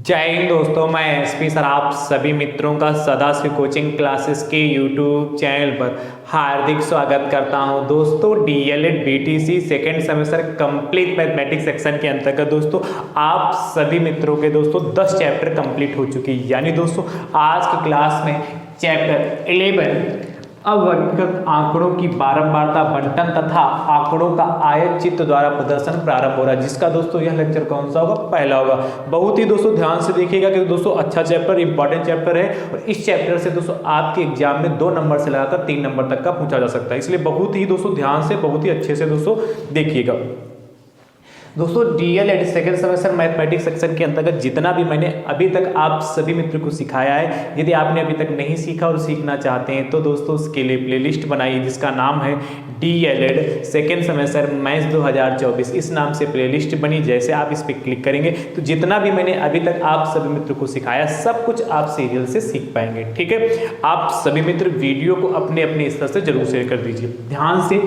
जय हिंद दोस्तों, मैं एसपी सर आप सभी मित्रों का सदा से कोचिंग क्लासेस के यूट्यूब चैनल पर हार्दिक स्वागत करता हूं। दोस्तों DElEd BTC second semester complete mathematics section के अंतर्गत दोस्तों आप सभी मित्रों के दोस्तों 10 चैप्टर कंप्लीट हो चुकी है। यानी दोस्तों आज की क्लास में चैप्टर 11 अवर्गीकृत आंकड़ों की बारंबारता बंटन तथा आंकड़ों का आयत चित्र द्वारा प्रदर्शन प्रारंभ हो रहा है, जिसका दोस्तों यह लेक्चर कौन सा होगा? पहला होगा। बहुत ही दोस्तों ध्यान से देखिएगा कि दोस्तों अच्छा चैप्टर, इंपॉर्टेंट चैप्टर है और इस चैप्टर से दोस्तों आपके एग्जाम में 2 नंबर से लगाकर 3 नंबर तक का पूछा जा सकता है। इसलिए बहुत ही दोस्तों ध्यान से, बहुत ही अच्छे से दोस्तों देखिएगा। दोस्तों DElEd second semester mathematics section के अंतर्गत जितना भी मैंने अभी तक आप सभी मित्रों को सिखाया है, यदि आपने अभी तक नहीं सीखा और सीखना चाहते हैं तो दोस्तों उसके लिए प्लेलिस्ट बनाइए जिसका नाम है डीएलएड सेकेंड सेमेस्टर मैथ्स 2024। इस नाम से प्लेलिस्ट बनी। जैसे आप इस पर क्लिक करेंगे तो जितना भी मैंने अभी तक आप सभी मित्रों को सिखाया सब कुछ आप सीरियल से सीख पाएंगे। ठीक है, आप सभी मित्र वीडियो को अपने अपने स्तर से जरूर शेयर कर दीजिए ध्यान से।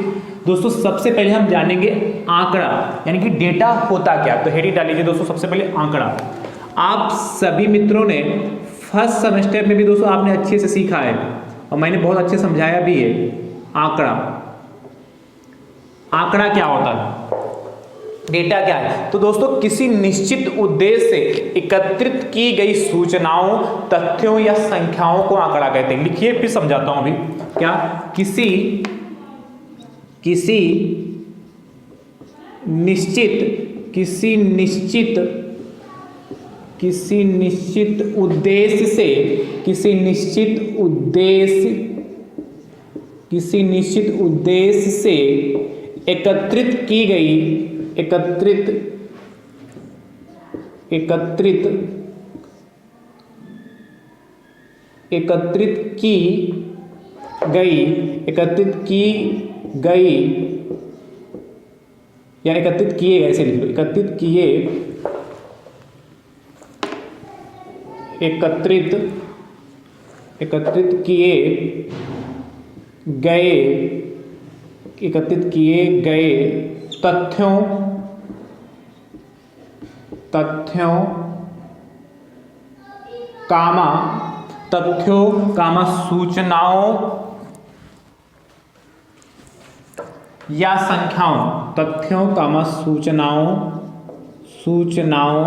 दोस्तों सबसे पहले हम जानेंगे आंकड़ा यानी कि डेटा होता क्या। तो हेडिंग डालिए दोस्तों, सबसे पहले आंकड़ा। आप सभी मित्रों ने फर्स्ट सेमेस्टर में भी दोस्तों आपने अच्छे से सीखा है और मैंने बहुत अच्छे समझाया भी है। आंकड़ा क्या होता है, डेटा क्या है? तो दोस्तों किसी निश्चित उद्देश्य से एकत्रित की गई सूचनाओं, तथ्यों या संख्याओं को आंकड़ा कहते हैं। लिखिए फिर समझाता हूं अभी। क्या? किसी निश्चित उद्देश्य से एकत्रित की गई या एकत्रित किए गए, ऐसे लिख लो, एकत्रित किए गए तथ्यों, सूचनाओं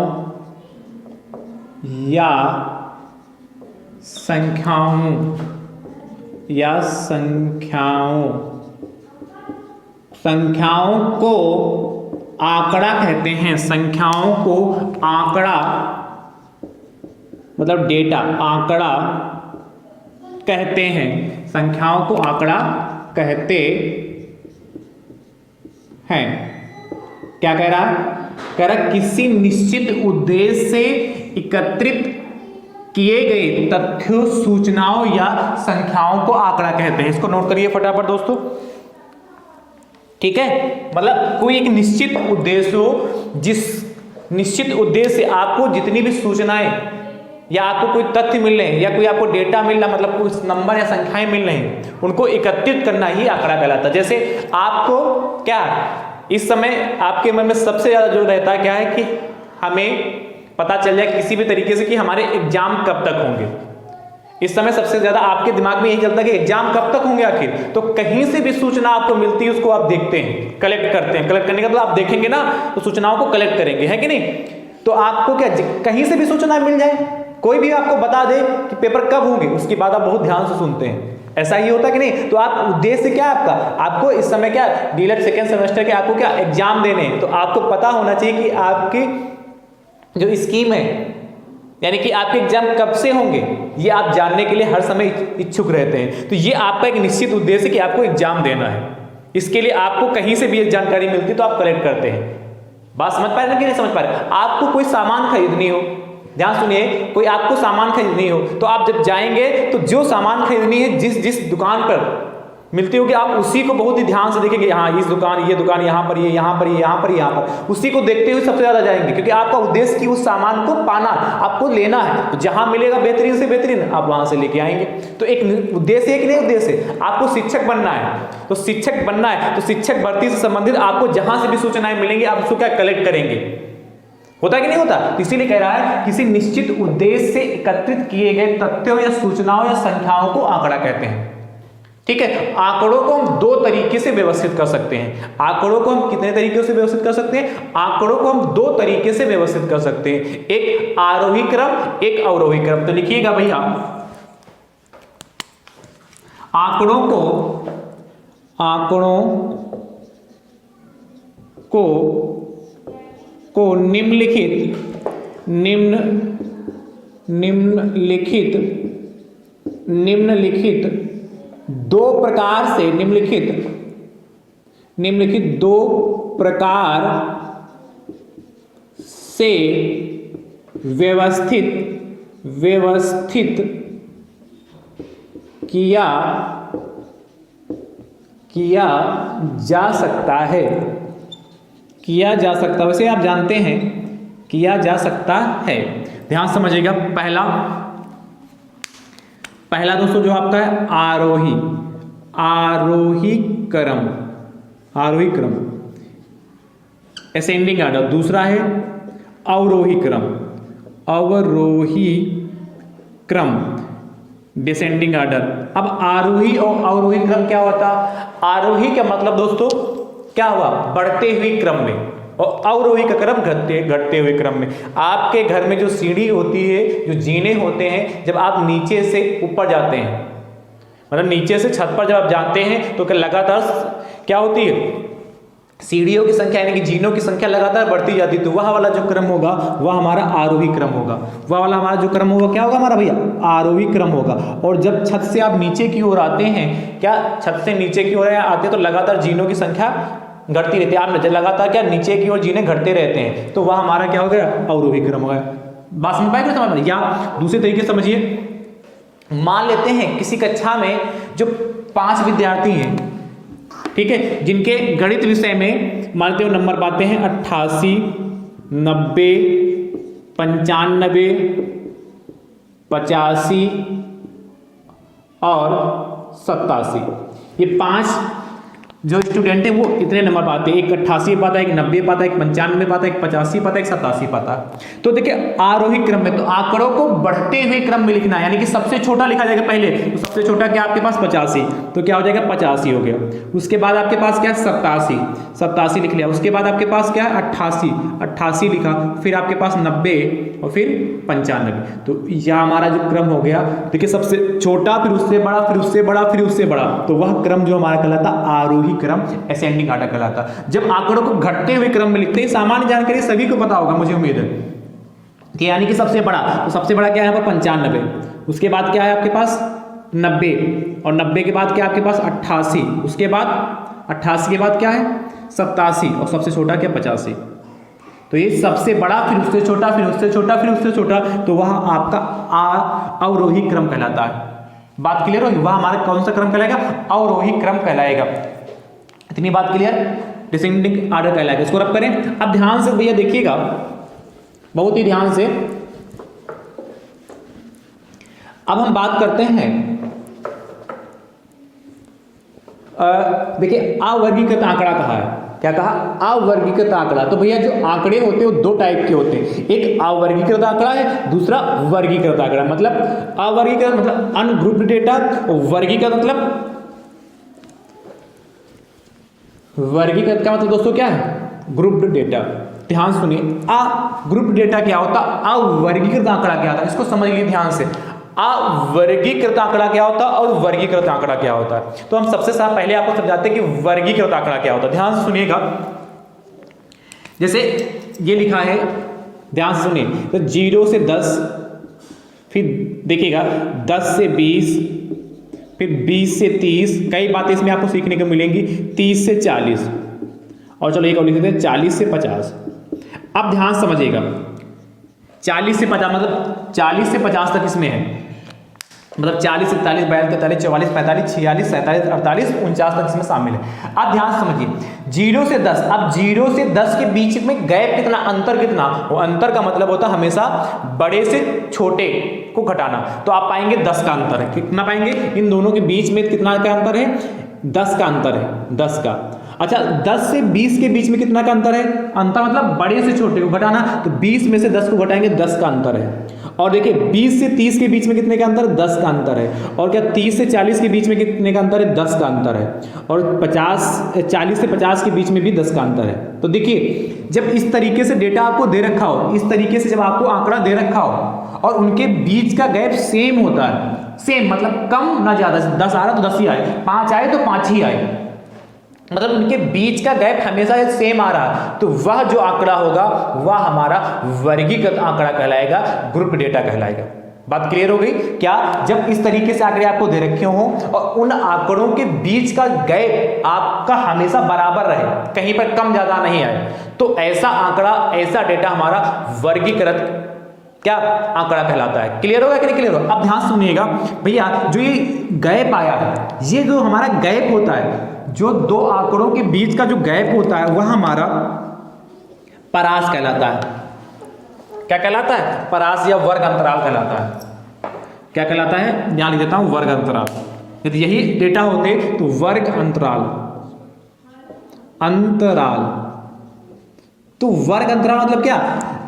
या संख्याओं, संख्याओं को आंकड़ा कहते हैं। संख्याओं को आंकड़ा मतलब डेटा, आंकड़ा कहते हैं। संख्याओं को आंकड़ा कहते हैं। क्या कह रहा? कह रहा किसी निश्चित उद्देश्य से एकत्रित किए गए तथ्यों, सूचनाओं या संख्याओं को आंकड़ा कहते हैं। इसको नोट करिए फटाफट दोस्तों। ठीक है, मतलब कोई एक निश्चित उद्देश्य हो, जिस निश्चित उद्देश्य से आपको जितनी भी सूचनाएं या आपको कोई तथ्य मिल रहे हैं या कोई आपको डेटा मिल रहा, मतलब कुछ नंबर या संख्याएं मिल रही हैं, उनको एकत्रित करना ही आंकड़ा कहलाता है। जैसे आपको क्या इस समय आपके मन में सबसे ज्यादा जो रहता है क्या है कि हमें पता चल जाए किसी भी तरीके से कि हमारे एग्जाम कब तक होंगे। इस समय सबसे ज्यादा आपके दिमाग में यही चलता है कि एग्जाम कब तक होंगे आखिर। तो कहीं से भी सूचना आपको मिलती है उसको आप देखते हैं, कलेक्ट करते हैं। कलेक्ट करने का मतलब आप देखेंगे ना तो सूचनाओं को कलेक्ट करेंगे, है कि नहीं? तो आपको क्या कहीं से भी सूचना मिल जाए, कोई भी आपको बता दे कि पेपर कब होंगे, उसकी बात आप बहुत ध्यान से सुनते हैं। ऐसा ही होता कि नहीं? तो आप उद्देश्य क्या है आपका? आपको इस समय क्या डीएलएड सेकेंड सेमेस्टर के आपको क्या एग्जाम देने हैं, तो आपको पता होना चाहिए कि आपकी जो स्कीम है यानी कि आपके एग्जाम कब से होंगे, ये आप जानने के लिए हर समय इच्छुक रहते हैं। तो ये आपका एक निश्चित उद्देश्य कि आपको एग्जाम देना है। इसके लिए आपको कहीं से भी एक जानकारी मिलती है तो आप कलेक्ट करते हैं। बात समझ पा रहे हैं कि नहीं समझ पा रहे? आपको कोई सामान खरीदनी हो, ध्यान सुनिए, कोई आपको सामान खरीदनी हो तो आप जब जाएंगे तो जो सामान खरीदनी है जिस दुकान पर मिलती होगी आप उसी को बहुत ही ध्यान से देखेंगे। हाँ ये दुकान यहाँ पर, ये यहाँ पर, ये यहाँ पर, यहाँ पर, उसी को देखते हुए सबसे ज्यादा जाएंगे, क्योंकि आपका उद्देश्य कि उस सामान को पाना, आपको लेना है। तो जहां मिलेगा बेहतरीन से बेहतरीन आप वहां से लेके आएंगे। तो एक उद्देश्य, एक नहीं उद्देश्य, आपको शिक्षक बनना है। तो शिक्षक बनना है तो शिक्षक भर्ती से संबंधित आपको जहां से भी सूचनाएं मिलेंगी आप उसको क्या कलेक्ट करेंगे, होता है कि नहीं होता? तो इसीलिए कह रहा है किसी निश्चित उद्देश्य से एकत्रित किए गए तथ्यों या सूचनाओं या संख्याओं को आंकड़ा कहते हैं। ठीक है, आंकड़ों को हम दो तरीके से व्यवस्थित कर सकते हैं। आंकड़ों को हम कितने तरीके से व्यवस्थित कर सकते हैं? आंकड़ों को हम दो तरीके से व्यवस्थित कर सकते हैं, एक आरोही क्रम, एक अवरोही क्रम। तो लिखिएगा भैया, आंकड़ों को निम्नलिखित दो प्रकार से व्यवस्थित किया जा सकता है। वैसे आप जानते हैं किया जा सकता है। ध्यान समझिएगा। पहला दोस्तों जो आपका है आरोही क्रम असेंडिंग ऑर्डर। दूसरा है अवरोही क्रम डिसेंडिंग ऑर्डर। अब आरोही और अवरोही क्रम क्या होता? आरोही का मतलब दोस्तों क्या हुआ? बढ़ते हुए क्रम में, और अवरोही का क्रम घटते हुए क्रम में। आपके घर में जो सीढ़ी होती है, जो जीने होते हैं, जब आप नीचे से ऊपर जाते हैं, मतलब नीचे से छत पर जब आप जाते हैं तो लगातार क्या होती है? सीढ़ियों की संख्या यानी कि जीनों की संख्या लगातार बढ़ती जाती है। तो वह वाला जो क्रम होगा वह हमारा आरोही क्रम होगा। वह वाला हमारा जो क्रम होगा क्या होगा हमारा भैया? आरोही क्रम होगा। और जब छत से आप नीचे की ओर आते हैं, क्या छत से नीचे की ओर आते हैं तो लगातार जीनों की संख्या घटती रहती है। आप लगातार क्या नीचे की ओर जीने घटते रहते हैं, तो वह हमारा क्या हो गया? अवरोही क्रम हो गया। बात समझ पाएंगे? समझ में? या दूसरे तरीके से समझिए, मान लेते हैं किसी कक्षा में जो 5 विद्यार्थी हैं, ठीक है, जिनके गणित विषय में मानते हो नंबर पाते हैं 88, 90, 95, 85 और 87। ये 5 जो स्टूडेंट है वो इतने नंबर पाते हैं, एक 88 पाता है, एक 90 पाता है, एक 95 पाता है, एक 85 पाता है, एक 87 पाता है। तो देखिए आरोही क्रम में तो आंकड़ों को बढ़ते हुए क्रम में लिखना है, यानी कि सबसे छोटा लिखा जाएगा पहले। तो सबसे छोटा क्या आपके पास? 85, तो क्या हो जाएगा? 85 हो गया। उसके बाद आपके पास क्या है? 87 लिख लिया। उसके बाद आपके पास क्या है? 88 लिखा। फिर आपके पास 90 और फिर 95। तो यह हमारा जो क्रम हो गया। देखिए सबसे छोटा, फिर उससे बड़ा, फिर उससे बड़ा, फिर उससे बड़ा, तो वह क्रम जो हमारा कहलाता आरोही क्रम असेंडिंग ऑर्डर कहलाता। जब आंकड़ों को घटते हुए क्रम में लिखते हैं, सामान्य जानकारी सभी को पता होगा मुझे उम्मीद है कि यानी कि सबसे बड़ा, तो सबसे बड़ा क्या है यहाँ पर? 95। उसके बाद क्या है आपके पास? 90, और 90 के बाद क्या आपके पास? 88। उसके बाद 88 के बाद क्या है? 87, और सबसे छोटा क्या? 85। तो ये सबसे बड़ा, फिर उससे छोटा, फिर उससे छोटा, फिर उससे छोटा, तो वह आपका अवरोही क्रम कहलाता है। बात क्लियर होगी? वह हमारा कौन सा क्रम कहलाएगा? अवरोही क्रम कहलाएगा। इतनी बात क्लियर? डिसेंडिंग ऑर्डर कहलाएगा। इसको रब करें। अब ध्यान से भैया देखिएगा, बहुत ही ध्यान से। अब हम बात करते हैं, देखिए अवर्गीकृत आंकड़ा कहा है। क्या कहा? अवर्गीकृत आंकड़ा। तो भैया जो आंकड़े होते हैं वो दो टाइप के होते हैं, एक अवर्गीकृत आंकड़ा है, दूसरा वर्गीकृत आंकड़ा। मतलब अवर्गीकृत मतलब अनग्रुप्ड डेटा, वर्गीकृत मतलब वर्गीकृत का मतलब दोस्तों क्या है? Grouped data. ध्यान सुनिए, ग्रुप्ड डेटा क्या होता? अवर्गीकृत आंकड़ा क्या होता? इसको समझ लीजिए ध्यान से। अवर्गीकृत आंकड़ा क्या होता है और वर्गीकृत आंकड़ा क्या होता है? तो हम सबसे पहले आपको समझाते हैं कि वर्गीकृत आंकड़ा क्या होता है। ध्यान से सुनिएगा, जैसे ये लिखा है, ध्यान से सुनिए। तो 0 से 10, फिर देखिएगा 10 से 20, फिर 20 से 30। कई बातें इसमें आपको सीखने को मिलेंगी। 30 से 40, और चलो एक और लिख देते हैं 40 से 50। अब ध्यान समझिएगा, 40 से 50 मतलब 40 से 50 तक इसमें है, मतलब 40 से 41, 42, 43, 44, 45, 46, 47, 48, 49 तक इसमें शामिल है। अब ध्यान समझिए, 0 से 10। अब 0 से 10 के बीच में गैप कितना, अंतर कितना? वो अंतर का मतलब होता है हमेशा बड़े से छोटे को घटाना। तो आप पाएंगे 10 का अंतर है। कितना पाएंगे? इन दोनों के बीच में कितना का अंतर है? 10 का अंतर है, 10 का। अच्छा 10 से 20 के बीच में कितना का अंतर है? अंतर मतलब बड़े से छोटे को घटाना, तो 20 में से 10 को घटाएंगे 10 का अंतर है। और देखिए 20 से 30 के बीच में कितने का अंतर है? 10 का अंतर है। और क्या 30 से 40 के बीच में कितने का अंतर है? 10 का अंतर है। और 40 से 50 के बीच में भी 10 का अंतर है। तो देखिए जब इस तरीके से डेटा आपको दे रखा हो, इस तरीके से जब आपको आंकड़ा दे रखा हो और उनके बीच का गैप सेम होता है, सेम मतलब कम ना ज्यादा, 10 आ रहा तो 10 ही आए, 5 आए तो 5 ही आए, मतलब उनके बीच का गैप हमेशा सेम आ रहा है, तो वह जो आंकड़ा होगा वह हमारा वर्गीकृत आंकड़ा कहलाएगा, ग्रुप डेटा कहलाएगा। बात क्लियर हो गई क्या? जब इस तरीके से आंकड़े आपको दे रखे हो और उन आंकड़ों के बीच का गैप आपका हमेशा बराबर रहे, कहीं पर कम ज्यादा नहीं आए, तो ऐसा आंकड़ा, ऐसा डेटा हमारा वर्गीकृत क्या आंकड़ा कहलाता है। क्लियर होगा कि नहीं क्लियर होगा? अब ध्यान सुनिएगा भैया, जो ये गैप आया है, ये जो हमारा गैप होता है, जो दो आंकड़ों के बीच का जो गैप होता है वह हमारा परास कहलाता है। क्या कहलाता है? परास या वर्ग अंतराल कहलाता है। क्या कहलाता है? ध्यान लिख देता हूं, वर्ग अंतराल। यदि यही डेटा होते तो वर्ग अंतराल, अंतराल, तो वर्ग अंतराल मतलब क्या?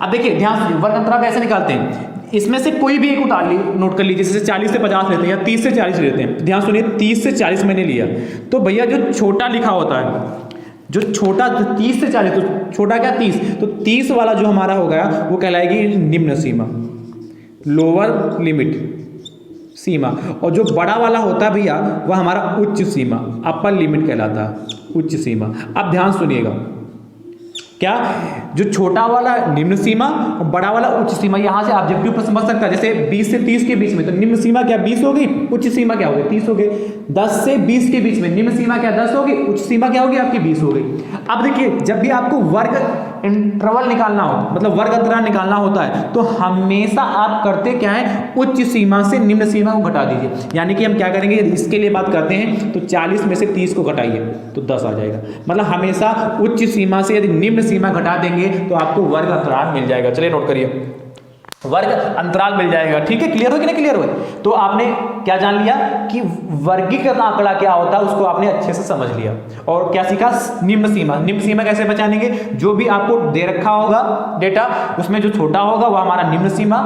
अब देखिए ध्यान से, वर्ग अंतराल कैसे निकालते हैं? इसमें से कोई भी एक उतार ली, नोट कर लीजिए, जैसे 40 से 50 लेते हैं या 30 से 40 लेते हैं। ध्यान सुनिए, 30 से 40 मैंने लिया, तो भैया जो छोटा लिखा होता है, जो छोटा 30 से 40, तो छोटा क्या 30, तो 30 वाला जो हमारा हो गया वो कहलाएगी निम्न सीमा, लोअर लिमिट सीमा। और जो बड़ा वाला होता है भैया वह हमारा उच्च सीमा, अपर लिमिट कहलाता है, उच्च सीमा। अब ध्यान सुनिएगा, क्या जो छोटा वाला निम्न सीमा और बड़ा वाला उच्च सीमा, यहां से ऑब्जेक्टिव पर समझ सकता है। जैसे 20 से 30 के बीच में तो निम्न सीमा क्या 20 होगी, उच्च सीमा क्या होगी 30 हो गई। 10 से 20 के बीच में निम्न सीमा क्या 10 होगी, उच्च सीमा क्या होगी आपकी 20 हो गई। अब देखिए जब भी आपको वर्ग इंटरवल निकालना हो, मतलब वर्ग अंतराल निकालना होता है, तो हमेशा आप करते क्या है, उच्च सीमा से निम्न सीमा को घटा दीजिए। यानी कि हम क्या करेंगे, इसके लिए बात करते हैं तो 40 में से 30 को घटाइए तो 10 आ जाएगा। मतलब हमेशा उच्च सीमा से यदि निम्न सीमा घटा देंगे तो आपको वर्ग अंतराल मिल जाएगा। चलिए नोट करिए, वर्ग अंतराल मिल जाएगा। ठीक है, क्लियर हो कि नहीं क्लियर हो? तो आपने क्या जान लिया कि वर्गीकृत आंकड़ा क्या होता है, उसको आपने अच्छे से समझ लिया। और क्या सीखा? निम्न सीमा। निम्न सीमा कैसे पहचानेंगे? जो भी आपको दे रखा होगा डेटा, उसमें जो छोटा होगा वह हमारा निम्न सीमा,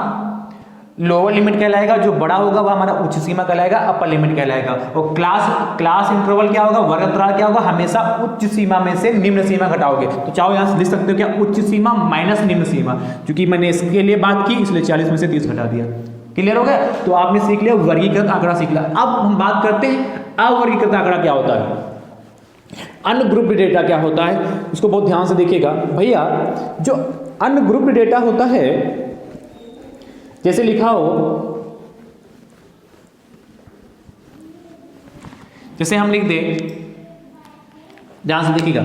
लोअर लिमिट कहलाएगा, जो बड़ा होगा वह हमारा उच्च सीमा कहलाएगा, अपर लिमिट कहलाएगा। और क्लास इंटरवल क्या होगा, वर्ग अंतराल क्या होगा, हमेशा उच्च सीमा में से निम्न सीमा घटाओगे। तो चाहो यहां से लिख सकते हो क्या, उच्च सीमा माइनस निम्न सीमा। क्योंकि मैंने इसके लिए बात की इसलिए 40 में से 30 घटा दिया। क्लियर हो गया? तो आपने सीख लिया वर्गीकृत आंकड़ा सीख लिया। अब हम बात करते हैं अवर्गीकृत आंकड़ा क्या होता है, अनग्रुप्ड डेटा क्या होता है, उसको बहुत ध्यान से देखिएगा भैया। जो अनग्रुप्ड डेटा होता है, जैसे लिखा हो, जैसे हम लिख दे, ध्यान से देखिएगा,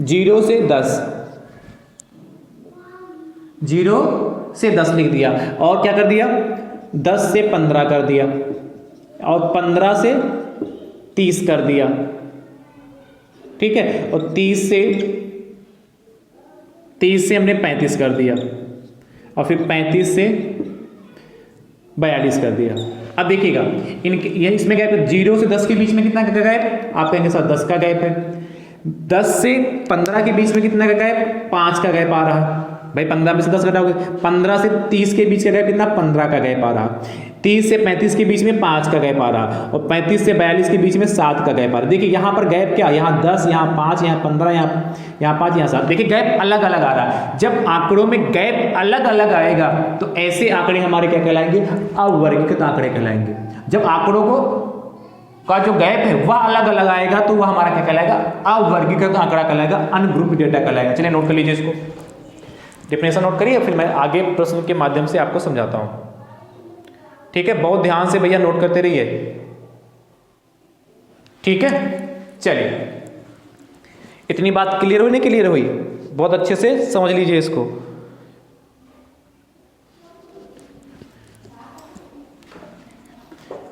0 से 10, 0 से 10 लिख दिया, और क्या कर दिया 10 से 15 कर दिया, और 15 से 30 कर दिया। ठीक है, और 30 से हमने 35 कर दिया, और फिर 35 से 42 कर दिया। अब देखिएगा इनके ये इसमें गैप है, 0 से 10 के बीच में कितना का गैप, आप कहेंगे सर 10 का गैप है। 10 से 15 के बीच में कितना का गैप, 5 का गैप आ रहा है। भाई 15 में से 10 घटाओगे, 15 से 30 के बीच का गैप कितना, 15 का गैप आ रहा। 30 से 35 के बीच में 5 का गैप आ रहा, और 35 से 42 के बीच में 7 का गैप आ रहा। देखिए यहाँ पर गैप क्या, यहाँ 10, यहाँ 5, यहाँ 15, यहाँ 5, यहाँ 7। देखिए गैप अलग अलग आ रहा है। जब आंकड़ों में गैप अलग अलग आएगा तो ऐसे आंकड़े हमारे क्या कहलाएंगे, अवर्गीकृत आंकड़े कहलाएंगे। जब आंकड़ों का जो गैप है वह अलग अलग आएगा तो वह हमारा क्या कहलाएगा, अवर्गीकृत आंकड़ा कहलाएगा, अनग्रुप्ड डेटा कहलाएगा। चलिए नोट कर लीजिए इसको, डेफिनेशन नोट करिए, फिर मैं आगे प्रश्न के माध्यम से आपको समझाता हूं। ठीक है, बहुत ध्यान से भैया नोट करते रहिए। ठीक है, चलिए इतनी बात क्लियर हुई, नहीं क्लियर हुई? बहुत अच्छे से समझ लीजिए इसको।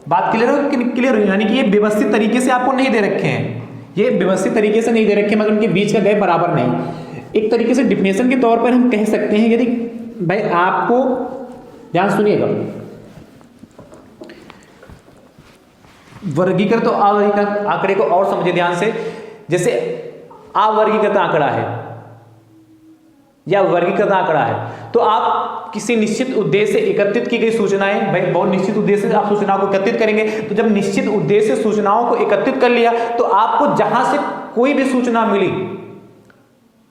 बात क्लियर हो कि क्लियर हुई? यानी कि ये व्यवस्थित तरीके से आपको नहीं दे रखे हैं, ये व्यवस्थित तरीके से नहीं दे रखे, मगर उनके बीच का गैप बराबर नहीं। एक तरीके से डिफिनेशन के तौर पर हम कह सकते हैं, यदि भाई आपको ध्यान सुनिएगा, वर्गीकृत तो अवर्गीकृत आंकड़े को और समझिए ध्यान से। जैसे अवर्गीकृत आंकड़ा है या वर्गीकृत आंकड़ा है, तो आप किसी निश्चित उद्देश्य से एकत्रित की गई सूचनाएं, भाई बहुत निश्चित उद्देश्य से आप सूचनाओं को एकत्रित करेंगे, तो जब निश्चित उद्देश्य से सूचनाओं को एकत्रित कर लिया तो आपको जहां से कोई भी सूचना मिली,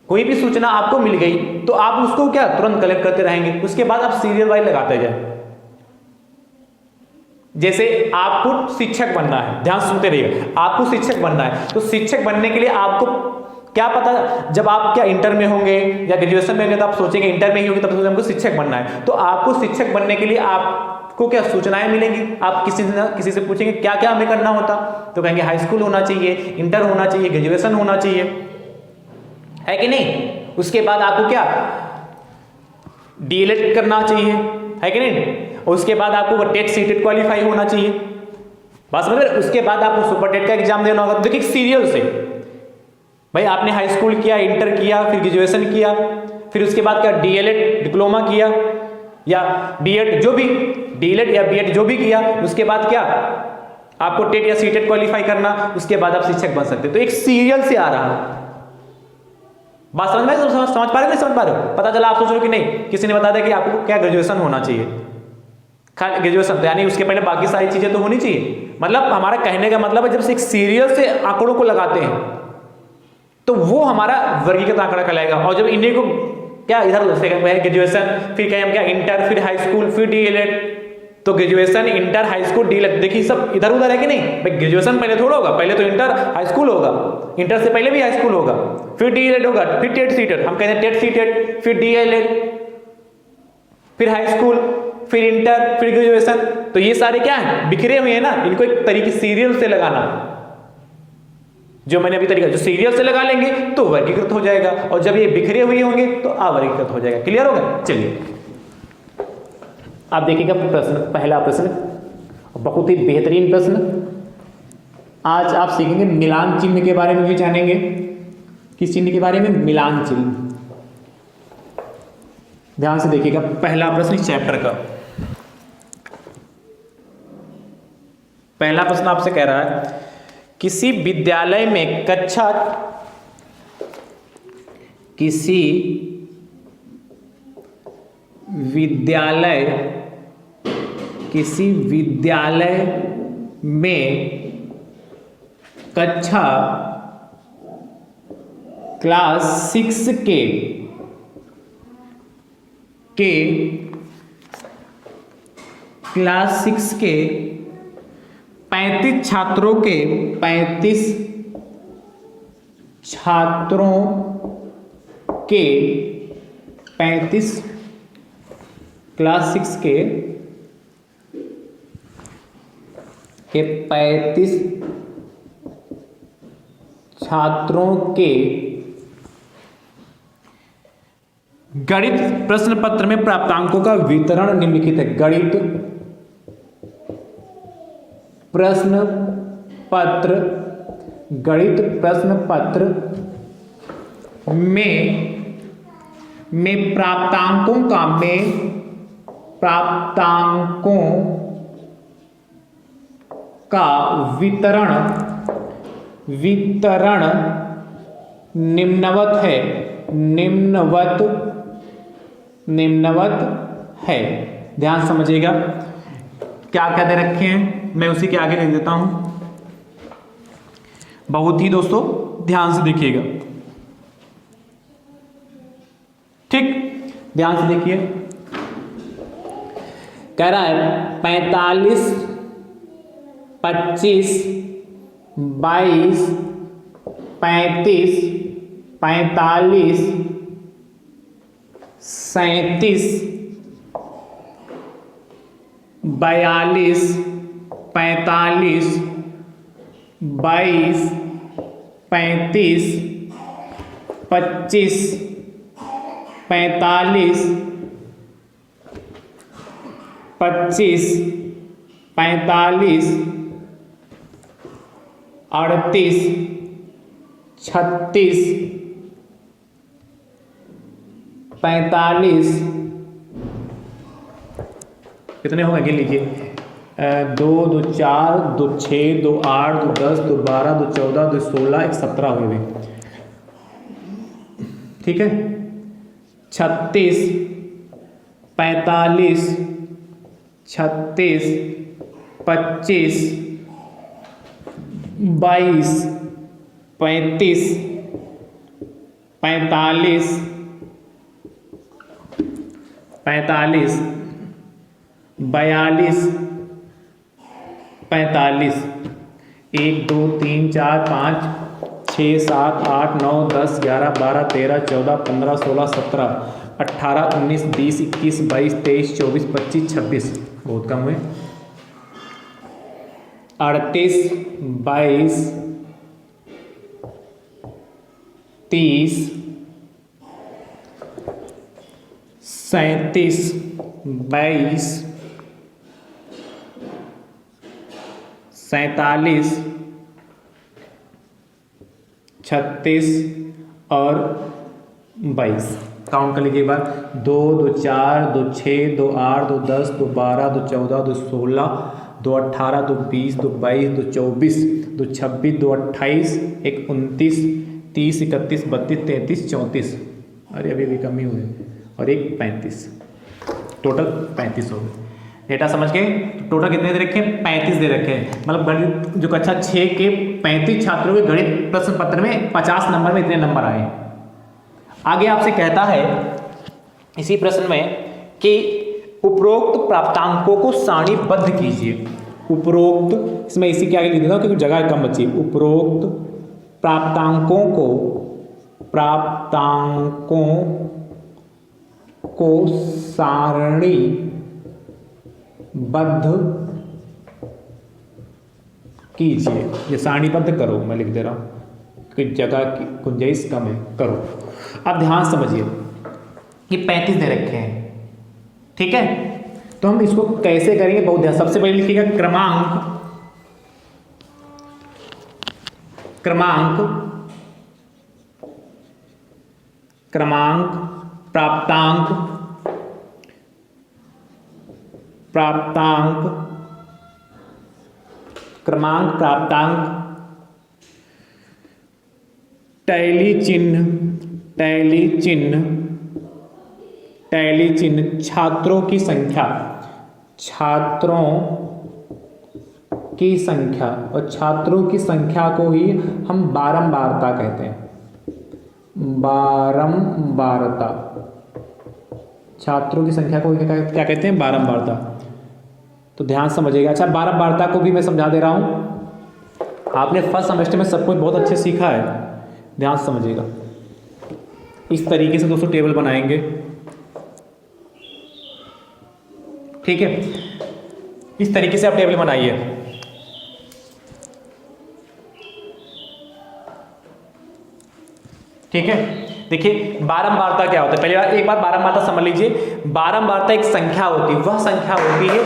कोई भी सूचना आपको मिल गई तो आप उसको क्या तुरंत कलेक्ट करते रहेंगे, उसके बाद आप सीरियल वाइज लगाते जाए। जैसे आपको शिक्षक बनना है, ध्यान सुनते रहिएगा, आपको शिक्षक बनना है, तो शिक्षक बनने के लिए आपको क्या पता, जब आप क्या इंटर में होंगे या ग्रेजुएशन में होंगे तो आप सोचेंगे इंटर में ही होगी, तब सोचेंगे हमको शिक्षक बनना है, तो आपको शिक्षक बनने के लिए आपको क्या सूचनाएं मिलेंगी, आप किसी से पूछेंगे क्या क्या हमें करना होता, तो कहेंगे हाई स्कूल होना चाहिए, इंटर होना चाहिए, ग्रेजुएशन होना चाहिए, है कि नहीं। उसके बाद आपको क्या डीएलएड करना चाहिए, है कि नहीं, और उसके बाद आपको टेट सीटेट क्वालिफाई होना चाहिए, बस समझ रहे। उसके बाद आपको सुपर टेट का एग्जाम देना होगा। देखिए सीरियल से, भाई आपने हाई स्कूल किया, इंटर किया, फिर ग्रेजुएशन किया, फिर उसके बाद क्या डीएलएड डिप्लोमा किया या बीएड, जो भी डीएलएड या बीएड जो भी किया, उसके बाद क्या आपको टेट या सीटेट क्वालिफाई करना, उसके बाद आप शिक्षक बन सकते। तो एक सीरियल से आ रहा है, बात समझ में, समझ पा रहे हो नहीं समझ पा रहे हो। पता चला आप सोच रहे हो कि नहीं, किसी ने बता दिया कि आपको क्या ग्रेजुएशन होना चाहिए, खाली ग्रेजुएशन, तो यानी उसके पहले बाकी सारी चीजें तो होनी चाहिए। मतलब हमारा कहने का मतलब है जब से एक सीरियल से आंकड़ों को लगाते हैं तो वो हमारा वर्गीकृत आंकड़ा कहलाएगा। और जब इन्हीं को क्या इधर उधर से ग्रेजुएशन, फिर कहें हम क्या इंटर, फिर हाई स्कूल, फिर डीएलएड, तो graduation, inter, high school, DElEd, देखिए सब इधर उधर है कि नहीं। भाई ग्रेजुएशन पहले थोड़ा होगा, पहले तो इंटर हाई स्कूल होगा, इंटर से पहले भी हाई स्कूल होगा, फिर डीएलएड होगा, फिर टेट सीटेट, हम कहते हैं टेट सीटेट, फिर डीएलएड, फिर हाई स्कूल, फिर इंटर, फिर ग्रेजुएशन। तो ये सारे क्या है, बिखरे हुए हैं ना, इनको एक तरीके सीरियल से लगाना, जो मैंने अभी तरीका, जो सीरियल से लगा लेंगे तो वर्गीकृत हो जाएगा, और जब ये बिखरे हुए होंगे तो अवर्गीकृत हो जाएगा। क्लियर होगा। चलिए आप देखिएगा प्रश्न, पहला प्रश्न बहुत ही बेहतरीन प्रश्न। आज आप सीखेंगे मिलान चिन्ह के बारे में भी जानेंगे। किस चिन्ह के बारे में, मिलान चिन्ह। ध्यान से देखिएगा पहला प्रश्न इस चैप्टर का। पहला प्रश्न आपसे कह रहा है किसी विद्यालय में कक्षा, किसी विद्यालय में कक्षा क्लास 6 के 35 छात्रों के 35 क्लास 6 के 35 छात्रों के गणित प्रश्न पत्र में प्राप्तांकों का वितरण निम्नलिखित है। गणित प्रश्न पत्र में प्राप्तांकों का वितरण निम्नवत है। ध्यान समझिएगा क्या क्या दे रखे हैं, मैं उसी के आगे लिख देता हूं। बहुत ही दोस्तों ध्यान से देखिएगा, ठीक, ध्यान से देखिए। कह रहा है 45, 25, 22, 35, 45, 37, 42, 45, 22, 35, 25, 45, 25, 45, 38, 36, 45, कितने हो गए गिन लीजिए, 2 2 4 2 6 2 8 2 10 2 12 2 14 2 16 1 17 हो गए। ठीक है, 36 45 36 25 22 35 45 45 42 45 1 2 3 4 5 6 7 8 9 10 11 12 13 14 15 16 17 18 19 20 21 22 23 24 25 26 बहुत कम हुए। 38 22 30 37 22 47 36 और 22। काउंट कर लीजिए एक बार। 2 2 4 2 6 2 8 2 10 2 12 2 14 2 16 2 18 2 20 2 22 2 24 2 26 2 28 1 29 30 31 32 33 34। अरे अभी भी कमी हुई और एक 35। टोटल 35 हो गए। डेटा समझ गए? टोटल कितने दे रखे हैं? 35 दे रखे हैं। मतलब गणित जो कक्षा 6 के 35 छात्रों के गणित प्रश्न पत्र में 50 नंबर में इतने नंबर आए। आगे आपसे कहता है इसी प्रश्न में कि उपरोक्त प्राप्तांकों को सारणीबद्ध कीजिए। उपरोक्त, इसमें इसी के आगे लिख देता हूं क्योंकि जगह कम बची। उपरोक्त प्राप्तांकों को सारणीबद्ध कीजिए। ये सारणीबद्ध करो, मैं लिख दे रहा हूं क्योंकि जगह की गुंजाइश कम है। करो। अब ध्यान समझिए, ये 35 दे रखे हैं, ठीक है? तो हम इसको कैसे करेंगे? बहुत ध्यान। सबसे पहले लिखिएगा क्रमांक प्राप्तांक टैली चिन्ह छात्रों की संख्या और छात्रों की संख्या को ही हम बारंबारता कहते हैं। बारंबारता, छात्रों की संख्या को क्या कहते हैं? बारंबारता। तो ध्यान समझिएगा। अच्छा, बारंबारता को भी मैं समझा दे रहा हूं। आपने फर्स्ट सेमेस्टर में सब कुछ बहुत अच्छे सीखा है, ध्यान समझिएगा। इस तरीके से दोस्तों टेबल बनाएंगे, ठीक है? इस तरीके से आप टेबल बनाइए। ठीक है, देखिए बारंबारता क्या होता है। पहले एक बार बारंबारता समझ लीजिए। बारंबारता एक संख्या होती है, वह संख्या होती है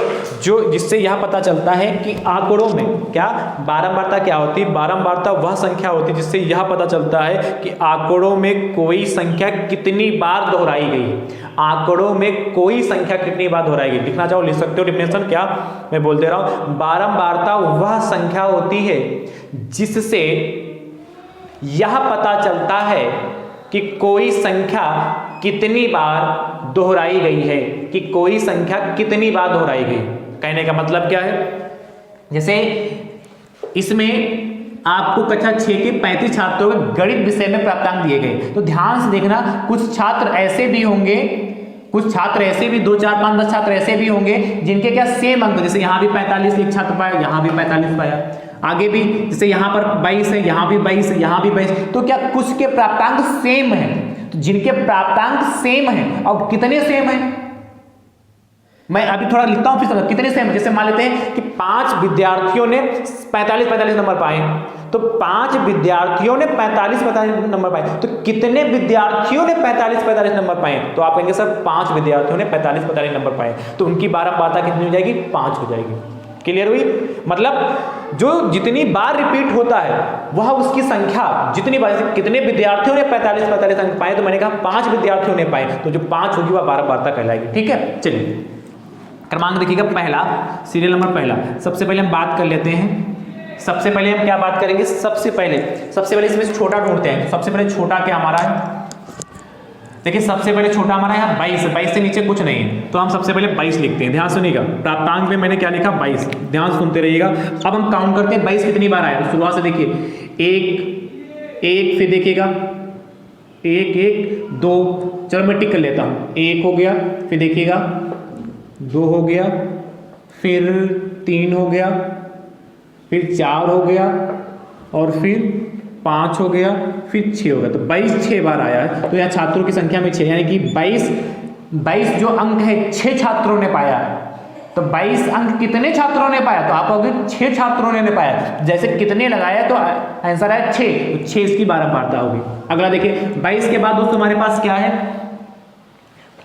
जो जिससे यह पता चलता है कि आंकड़ों में क्या बारंबारता क्या होती है। बारंबारता वह संख्या होती है जिससे यह पता चलता है कि आंकड़ों में कोई संख्या कितनी बार दोहराई गई। आंकड़ों में कोई संख्या कितनी बार दोहराई गई। लिखना चाहो लिख सकते हो डिफिनेशन, क्या मैं बोल दे रहा हूं। बारंबारता वह संख्या होती है जिससे यह पता चलता है कि कोई संख्या कितनी बार दोहराई गई है, कि कोई संख्या कितनी बार दोहराई गई। कहने का मतलब क्या है? जैसे इसमें आपको कक्षा 6 के 35 छात्रों के गणित विषय में प्राप्तांक दिए गए, तो ध्यान से देखना। कुछ छात्र ऐसे भी होंगे, कुछ छात्र ऐसे भी 2 4 5 10 छात्र ऐसे भी होंगे जिनके क्या सेम अंक, जैसे यहाँ भी 45 एक छात्र पाया, यहाँ भी 45 पाया, आगे भी जैसे यहाँ पर 22 है, यहाँ भी 22 है, यहाँ भी 22। तो क्या कुछ के प्राप्तांक सेम है? तो जिनके प्राप्तांक सेम है, और कितने सेम है मैं अभी थोड़ा लिखता हूं, फिर कितने सेम। जैसे मान लेते हैं कि 5 विद्यार्थियों ने 45 नंबर पाए, तो 5 विद्यार्थियों ने 45 नंबर पाए, तो कितने विद्यार्थियों ने 45 नंबर पाए? तो आप कहेंगे सर 5 विद्यार्थियों ने 45 नंबर पाए, तो उनकी बारंबारता कितनी हो जाएगी? 5 हो जाएगी। क्लियर हुई? मतलब जो जितनी बार रिपीट होता है वह उसकी संख्या जितनी बार, कितने विद्यार्थियों ने 45 अंक पाए, तो मैंने कहा 5 विद्यार्थियों ने पाए, तो जो 5 होगी वह बारंबारता कहलाएगी। ठीक है, चलिए क्रमांक देखिएगा पहला, सीरियल नंबर पहला। सबसे पहले हम बात कर लेते हैं, सबसे पहले हम क्या बात करेंगे, सबसे पहले इसमें से छोटा ढूंढते हैं। सबसे पहले छोटा क्या हमारा है, देखिए सबसे पहले छोटा हमारा है 22, 22 से नीचे कुछ नहीं है, तो हम सबसे पहले 22 लिखते हैं। ध्यान सुनिएगा, प्राप्तांक में मैंने क्या लिखा 22, ध्यान सुनते रहिएगा। अब हम काउंट करते हैं 22 कितनी बार आया, शुरुआत से देखिए 1, फिर देखिएगा 1, 1, 2, चलो मैं टिक कर लेता हूँ, 1 हो गया, फिर देखिएगा 2 हो गया, फिर 3 हो गया, फिर 4 हो गया, और फिर 5 हो गया, फिर 6 हो गया। तो 22 6 बार आया है। तो यहाँ छात्रों की संख्या में 6, यानी कि 22 जो अंक है 6 छात्रों ने पाया है। तो 22 अंक कितने छात्रों ने पाया, तो आप कहोगे 6 छात्रों ने पाया। जैसे कितने लगाया तो आंसर है 6, तो 6 इसकी बारंबारता होगी। अगला देखिए 22 के बाद दोस्तों हमारे पास क्या है,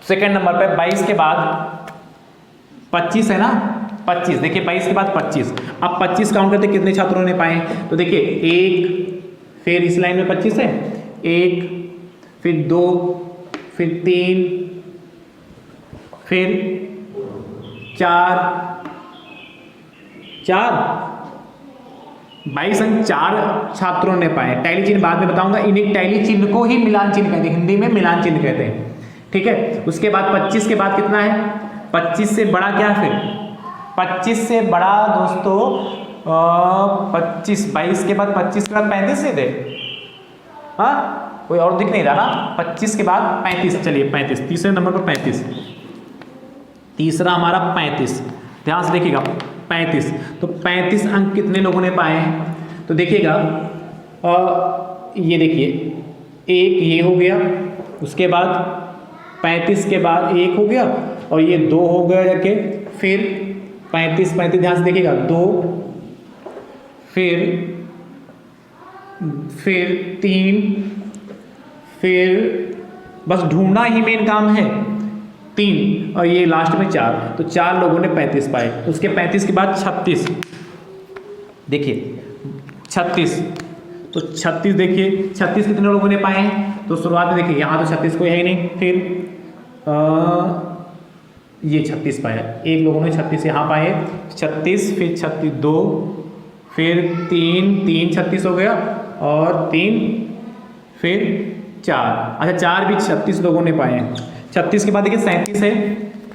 सेकंड नंबर पे 22 के बाद 25 है ना, 25। देखिए 22 के बाद 25, अब 25 काउंट करते कितने छात्रों ने पाए, तो देखिए 1, फिर इस लाइन में 25 है, 1, फिर 2, फिर 3, फिर 4, 22 अंक 4 छात्रों ने पाए। टैली चिन्ह बाद में बताऊंगा, इन्हीं टैली चिन्ह को ही मिलान चिन्ह कहते हैं, हिंदी में मिलान चिन्ह कहते हैं, ठीक है। उसके बाद 25 के बाद कितना है, 25 से बड़ा क्या, फिर 25 से बड़ा दोस्तों 25, 22 के बाद 25 के बाद 35 से दे, हाँ कोई और दिख नहीं रहा ना, 25 के बाद 35, चलिए 35, तीसरे नंबर पर 35, तीसरा हमारा 35, ध्यान से देखिएगा 35। तो 35 अंक कितने लोगों ने पाए हैं, तो देखिएगा ये देखिए 1 ये हो गया, उसके बाद 35 के बाद 1 हो गया, और ये 2 हो गया जाके, फिर 35 ध्यान से देखिएगा 2, फिर 3, फिर बस ढूंढना ही मेन काम है 3, और ये लास्ट में 4, तो 4 लोगों ने 35 पाए। उसके 35 के बाद 36, देखिए 36, तो 36 देखिए 36 कितने लोगों ने पाए हैं, तो शुरुआत में देखिए यहाँ तो 36 कोई है ही नहीं, फिर ये 36 पाया, एक लोगों ने 36 यहाँ पाए, 36, फिर 36 2, फिर 3 36 हो गया, और 3, फिर 4, अच्छा 4 भी 36 लोगों ने पाए हैं। 36 के बाद देखिए 37 है,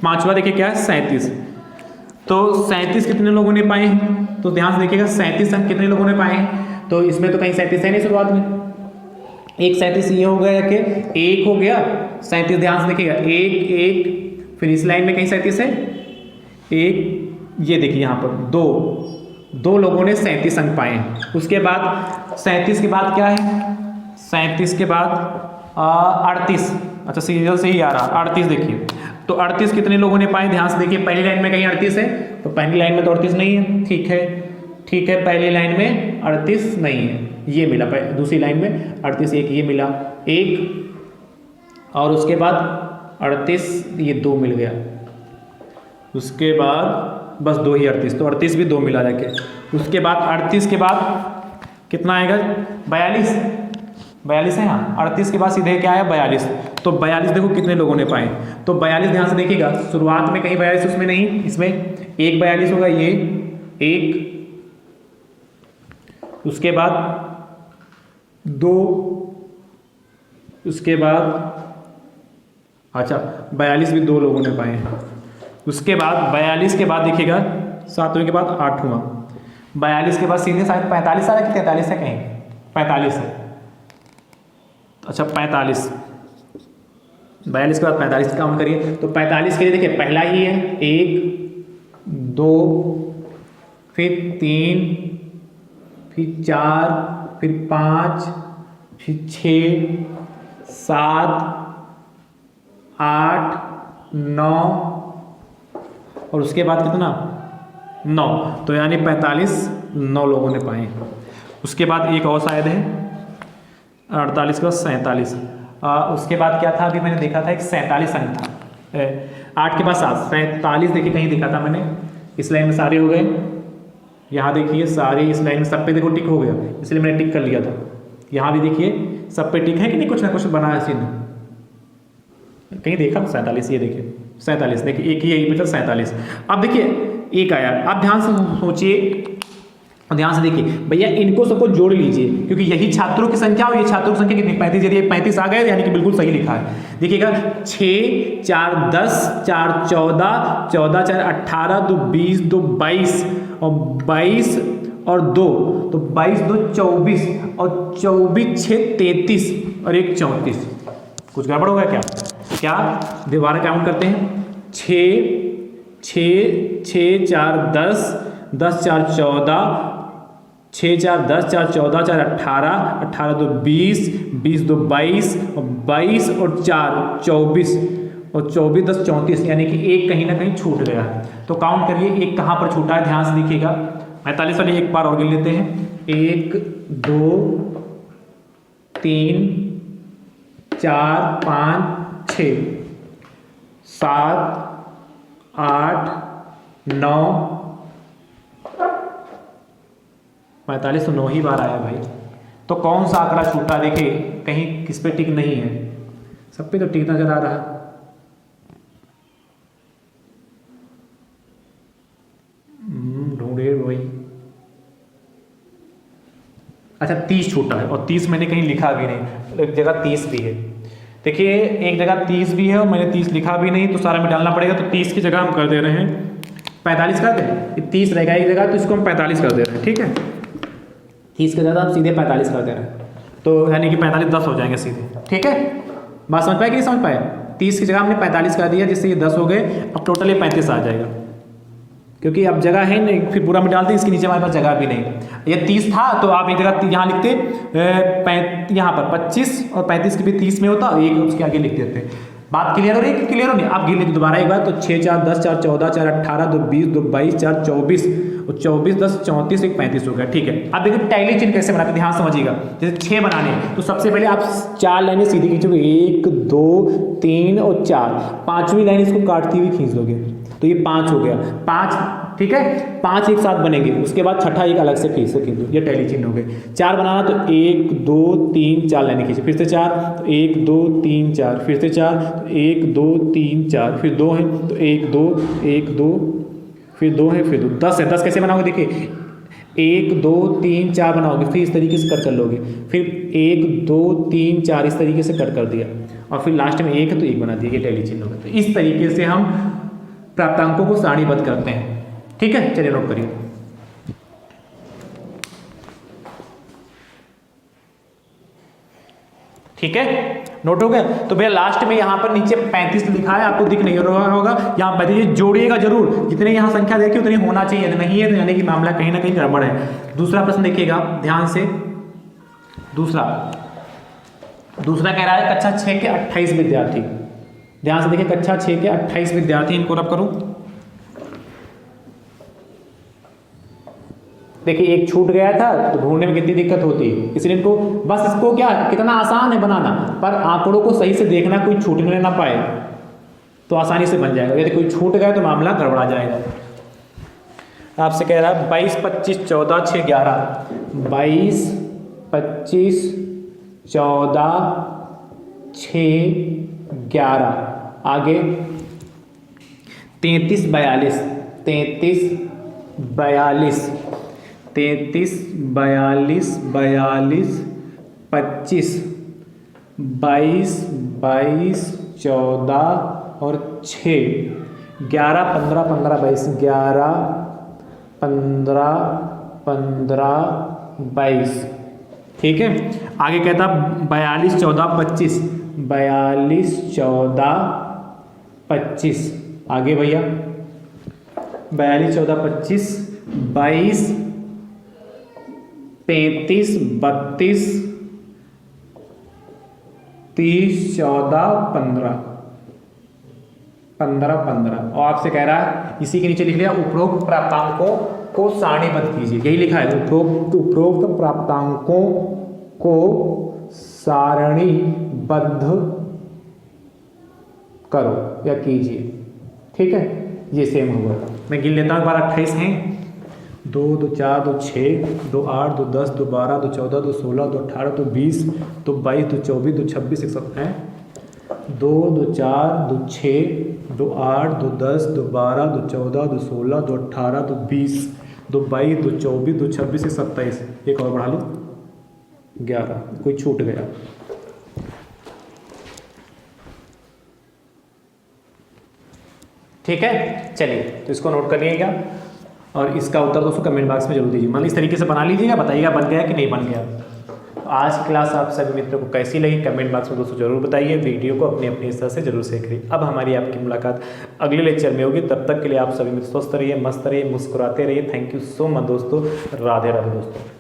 पांचवा देखिए क्या है 37, तो 37 कितने लोगों ने पाए हैं, तो ध्यान से देखिएगा 37 अंक कितने लोगों ने पाए हैं, तो इसमें तो कहीं 37 है नहीं शुरुआत में, एक 37 ये हो गया कि 1 हो गया, 37 ध्यान से देखिएगा 1 1, फिर इस लाइन में कहीं 37 है 1, ये देखिए यहाँ पर 2 लोगों ने 37 अंक पाए हैं। उसके बाद 37 के बाद क्या है, 37 के बाद 38, अच्छा सीरियल से ही आ रहा 38, देखिए तो 38 कितने लोगों ने पाए, ध्यान से देखिए पहली लाइन में कहीं 38 है, तो पहली लाइन में तो 38 नहीं है, ठीक है पहली लाइन में 38 नहीं है, ये मिला, दूसरी लाइन में 38 एक ये मिला 1, और उसके बाद 38 ये 2 मिल गया, उसके बाद बस 2 ही 38, तो 38 भी 2 मिला जाके। उसके बाद 38 के बाद कितना आएगा 42 है यहाँ, 38 के बाद सीधे क्या आया 42, तो 42 देखो कितने लोगों ने पाए, तो 42 ध्यान से देखिएगा शुरुआत में कहीं 42 उसमें नहीं, इसमें एक 42 होगा, ये 1, उसके बाद 2, उसके बाद अच्छा 42 भी 2 लोगों ने पाए हैं। उसके बाद 42 के बाद देखिएगा 7वें के बाद 8वां, 42 के बाद सीधे शायद 45 आ रहा है कि 43 है, कहीं 45 है, अच्छा 45, 42 के बाद 45 काउंट करिए, तो 45 के लिए देखिए पहला ही है 1 2, फिर 3, फिर 4, फिर 5, फिर 6 7 8 9, और उसके बाद कितना 9, तो यानी 45 9 लोगों ने पाए। उसके बाद एक और शायद है 48 के बाद 47, उसके बाद क्या था अभी मैंने देखा था एक 47 अंक था, 8 के बाद 7 47 देखिए कहीं देखा था मैंने, इस लाइन में सारे हो गए, यहाँ देखिए सारे इस लाइन में सब पे देखो टिक हो गया, इसलिए मैंने टिक कर लिया था, यहाँ भी देखिए सब पे टिक है कि नहीं, कुछ ना कुछ बना है चिन्ह, कहीं देखा 47 ये देखिए 47। देखिए एक ही यही बचा 47। अब देखिए एक आया, आप ध्यान से सोचिए, ध्यान से देखिए भैया, इनको सबको जोड़ लीजिए क्योंकि यही छात्रों की संख्या और ये छात्रों की संख्या कितनी 35, यदि 35 आ गए यानी कि बिल्कुल सही लिखा है। देखिएगा 6 4 10 4 14 14 4 18 2 20 2 22 और 22 और 2 तो 22 2 24 और 24 6 33 और 1 34। कुछ गड़बड़ होगा क्या? क्या दोबारा काउंट करते हैं, 6 6 6 4 10 10 4 14 6 4 10 4 14 4 18 18 2 20 20 2 22 और 22 और 4 24 और 24 10 34 यानी कि एक कहीं ना कहीं छूट गया है। तो काउंट करिए एक कहाँ पर छूटा है, ध्यान से देखिएगा। 45 वाली एक बार और गिन लेते हैं, 1 2 3 4 5 6 7 8 9 45 तो 9 ही बार आया भाई। तो कौन सा आंकड़ा छूटा, देखिए कहीं किस पे टिक नहीं है, सब पे तो टिक नजर आ रहा है। ढूंढे भाई, अच्छा 30 छूटा है और 30 मैंने कहीं लिखा भी नहीं, एक जगह 30 भी है। देखिए एक जगह 30 भी है और मैंने 30 लिखा भी नहीं, तो सारा में डालना पड़ेगा। तो 30 की जगह हम कर दे रहे हैं 45 कर दें, 30 रहेगा एक जगह, तो इसको हम 45 कर दे रहे हैं, ठीक है। 30 की जगह हम सीधे 45 कर दे रहे हैं, तो यानी कि 45 10 हो जाएंगे सीधे, ठीक है। बात समझ पाए कि नहीं समझ पाए? 30 की जगह हमने 45 कर दिया, जिससे ये 10 हो गए। अब टोटल ये 35 आ जाएगा, क्योंकि अब जगह है नहीं, फिर पूरा में डालते, इसके नीचे हमारे पास जगह भी नहीं। ये 30 था तो आप एक जगह यहाँ लिखते, यहाँ पर 25 और 35 की भी 30 में होता, एक उसके आगे लिख देते। बात क्लियर हो रही है? क्लियर हो नहीं? आप गिन लीजिए दोबारा एक बार, तो 6 4 10 4 14 4 18 2 20 2 22 4 24 और 24 10 34 1 35 हो गया, ठीक है। अब देखिए टैली चिन्ह कैसे बनाते हैं, ध्यान समझिएगा। जैसे 6 बनाने, तो सबसे पहले आप 4 लाइनें सीधी खींचोगे, 1 2 3 और 4, 5वीं लाइन इसको काटती हुई खींच लोगे, तो ये 5 हो गया, 5, ठीक है। 5 एक साथ बनेंगे, उसके बाद छठा एक अलग से खींच सकें, ये टैली चिन्ह हो गए। 4 बनाना, तो 1 2 3 4 लाइनें खींचे, फिर से 4, तो 1 2 3 4, फिर से 4, तो 1 2 3 4, फिर 2 है, तो 1 2 1 2, फिर 2 है, फिर 2, 10 है। 10 कैसे बनाओगे, देखिए 1 2 3 4 बनाओगे, फिर इस तरीके से कट कर लोगे, फिर 1 2 3 4 इस तरीके से कट कर दिया, और फिर लास्ट में 1 है तो 1 बना दिया, ये टैली चिन्ह हो गया। तो इस तरीके से हम प्राप्तांकों को सारणीबद्ध करते हैं, ठीक है। चलिए नोट करिए। ठीक है, नोट हो गया। तो भैया लास्ट में यहाँ पर नीचे 35 लिखा है, आपको दिख नहीं रहा होगा, यहाँ बताइए, जोड़िएगा जरूर, जितने यहाँ संख्या देखिए उतनी होना चाहिए, नहीं है तो यानी कि मामला कहीं ना कहीं गड़बड़ है। दूसरा प्रश्न देखिएगा ध्यान से, दूसरा कह रहा है कक्षा 6 के 28 विद्यार्थी, ध्यान से देखिए, कक्षा 6 के 28 विद्यार्थी, इनको रब करूं, देखिए एक छूट गया था तो ढूंढने में कितनी दिक्कत होती है, इसलिए इनको बस, इसको क्या कितना आसान है बनाना, पर आंकड़ों को सही से देखना, कोई छूटने ना पाए तो आसानी से बन जाएगा। यदि कोई छूट गया तो मामला गड़बड़ा जाएगा। आपसे कह रहा है 22 25 14 6 11, 22 25 14 6 11, आगे 33 42 33 42 33 42 42 25 22 22 14 और 6 11 15 15 22 11 15 15 22, ठीक है। आगे कहता 42 14 25 42 14 25, आगे भैया 42 14 25 22 33 32 30 14 15 15 15, और आपसे कह रहा है इसी के नीचे लिख लिया, उपरोक्त प्राप्तांकों को सारणीबद्ध कीजिए, यही लिखा है, उपरोक्त प्राप्तांकों को सारणीबद्ध करो या कीजिए, ठीक है। ये सेम होगा, मैं गिन लेता हूँ, 28 हैं, 2 2 4 2 6 2 8 2 10 2 12 2 14 2 16 2 18 2 20 2 22 2 24 2 26 1 7 हैं, 2 2 4 2 6 2 8 2 10 2 12 2 14 2 16 2 18 2 20 2 22 2 24 2 26 से 27, एक और बढ़ा लो 11, कोई छूट गया। ठीक है, चलिए तो इसको नोट कर लीजिएगा और इसका उत्तर दोस्तों कमेंट बॉक्स में जरूर दीजिए। मतलब इस तरीके से बना लीजिएगा, बताइएगा बन गया कि नहीं बन गया। आज की क्लास आप सभी मित्रों को कैसी लगी कमेंट बॉक्स में दोस्तों जरूर बताइए। वीडियो को अपने अपने हिस्से से जरूर शेयर करिए। अब हमारी आपकी मुलाकात अगले लेक्चर में होगी, तब तक के लिए आप सभी मित्र स्वस्थ रहिए, मस्त रहिए, मुस्कुराते रहिए। थैंक यू सो मच दोस्तों, राधे राधे दोस्तों।